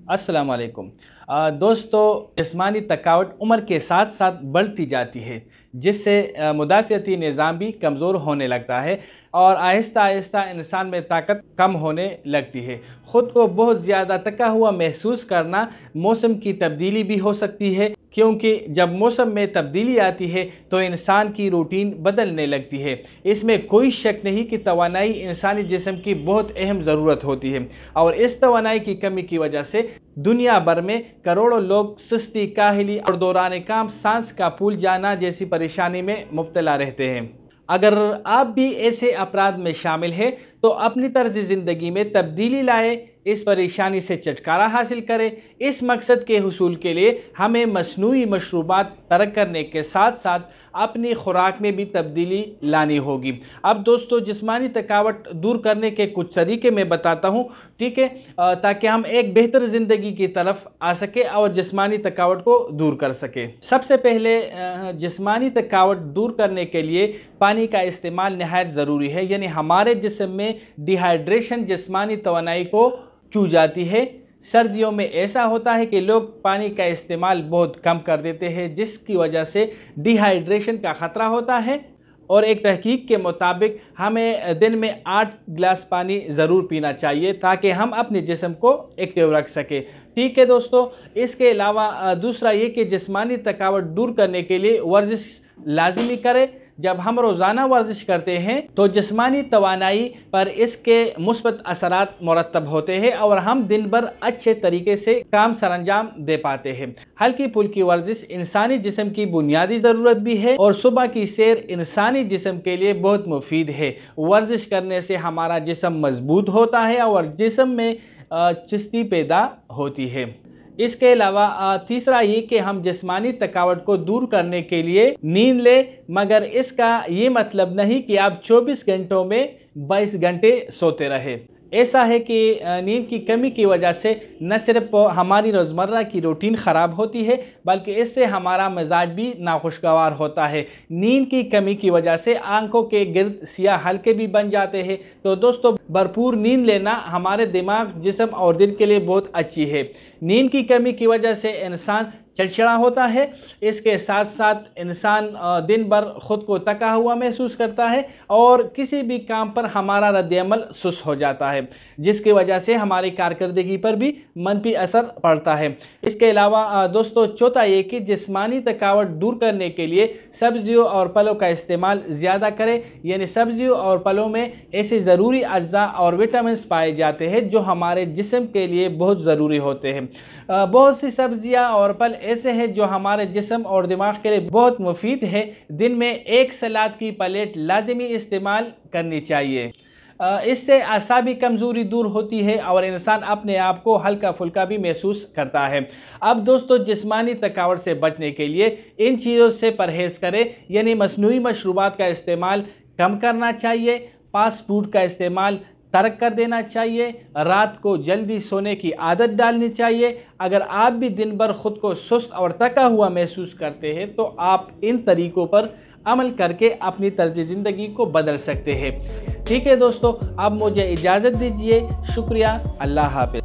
अस्सलाम वालेकुम। दोस्तों, जिस्मानी थकावट उम्र के साथ साथ बढ़ती जाती है, जिससे मुदाफ़ियती निज़ाम भी कमज़ोर होने लगता है और आहिस्ता आहिस्ता इंसान में ताकत कम होने लगती है। ख़ुद को बहुत ज़्यादा थका हुआ महसूस करना मौसम की तब्दीली भी हो सकती है, क्योंकि जब मौसम में तब्दीली आती है तो इंसान की रूटीन बदलने लगती है। इसमें कोई शक नहीं कि तवानाई इंसानी जिस्म की बहुत अहम ज़रूरत होती है और इस तवानाई की कमी की वजह से दुनिया भर में करोड़ों लोग सुस्ती, काहली और दौरान काम, सांस का फूल जाना जैसी परेशानी में मुब्तला रहते हैं। अगर आप भी ऐसे अपराध में शामिल हैं तो अपनी तर्ज ज़िंदगी में तब्दीली लाए, इस परेशानी से छुटकारा हासिल करें। इस मकसद के हुसूल के लिए हमें मसनूई मशरूबात तर्क करने के साथ साथ अपनी खुराक में भी तब्दीली लानी होगी। अब दोस्तों, जिस्मानी थकावट दूर करने के कुछ तरीके मैं बताता हूँ, ठीक है, ताकि हम एक बेहतर ज़िंदगी की तरफ आ सके और जिस्मानी थकावट को दूर कर सके। सबसे पहले जिस्मानी थकावट दूर करने के लिए पानी का इस्तेमाल नहायत ज़रूरी है। यानी हमारे जिस्म में डिहाइड्रेशन जिस्मानी तवानाई को चू जाती है। सर्दियों में ऐसा होता है कि लोग पानी का इस्तेमाल बहुत कम कर देते हैं, जिसकी वजह से डिहाइड्रेशन का ख़तरा होता है। और एक तहकीक के मुताबिक हमें दिन में 8 गिलास पानी ज़रूर पीना चाहिए ताकि हम अपने जिस्म को एक्टिव रख सकें। ठीक है दोस्तों, इसके अलावा दूसरा ये कि जिस्मानी थकावट दूर करने के लिए वर्जिश लाजमी करें। जब हम रोज़ाना वर्जिश करते हैं तो जिस्मानी तवानाई पर इसके मुस्बत असरात मुरतब होते हैं और हम दिन भर अच्छे तरीके से काम सरअंजाम दे पाते हैं। हल्की फुल्की वर्जिश इंसानी जिस्म की बुनियादी ज़रूरत भी है और सुबह की सैर इंसानी जिस्म के लिए बहुत मुफीद है। वर्जिश करने से हमारा जिस्म मजबूत होता है और जिस्म में चुस्ती पैदा होती है। इसके अलावा तीसरा ये कि हम जिस्मानी थकावट को दूर करने के लिए नींद लें, मगर इसका ये मतलब नहीं कि आप 24 घंटों में 22 घंटे सोते रहे। ऐसा है कि नींद की कमी की वजह से न सिर्फ हमारी रोज़मर्रा की रूटीन ख़राब होती है, बल्कि इससे हमारा मिजाज भी नाखुशगवार होता है। नींद की कमी की वजह से आंखों के गिर्द सियाह हल्के भी बन जाते हैं। तो दोस्तों, भरपूर नींद लेना हमारे दिमाग, जिस्म और दिल के लिए बहुत अच्छी है। नींद की कमी की वजह से इंसान चिड़चिड़ा होता है। इसके साथ साथ इंसान दिन भर ख़ुद को थका हुआ महसूस करता है और किसी भी काम पर हमारा रद्द-ए-अमल सुस्त हो जाता है, जिसकी वजह से हमारी कारकर्दगी पर भी मनफी असर पड़ता है। इसके अलावा दोस्तों, चौथा ये कि जिस्मानी थकावट दूर करने के लिए सब्जियों और फलों का इस्तेमाल ज़्यादा करें। यानी सब्जियों और फलों में ऐसे ज़रूरी अज्जा और विटामिन पाए जाते हैं जो हमारे जिस्म के लिए बहुत ज़रूरी होते हैं। बहुत सी सब्जियां और फल ऐसे हैं जो हमारे जिस्म और दिमाग के लिए बहुत मुफीद है। दिन में एक सलाद की प्लेट लाजमी इस्तेमाल करनी चाहिए। इससे असाबी कमज़ोरी दूर होती है और इंसान अपने आप को हल्का फुल्का भी महसूस करता है। अब दोस्तों, जिस्मानी थकावट से बचने के लिए इन चीज़ों से परहेज़ करें। यानी मसनूई मशरूबात का इस्तेमाल कम करना चाहिए, फास्ट फूड का इस्तेमाल तर्क कर देना चाहिए, रात को जल्दी सोने की आदत डालनी चाहिए। अगर आप भी दिन भर खुद को सुस्त और थका हुआ महसूस करते हैं तो आप इन तरीकों पर अमल करके अपनी तर्ज ज़िंदगी को बदल सकते हैं। ठीक है दोस्तों, अब मुझे इजाज़त दीजिए। शुक्रिया। अल्लाह हाफ़िज़।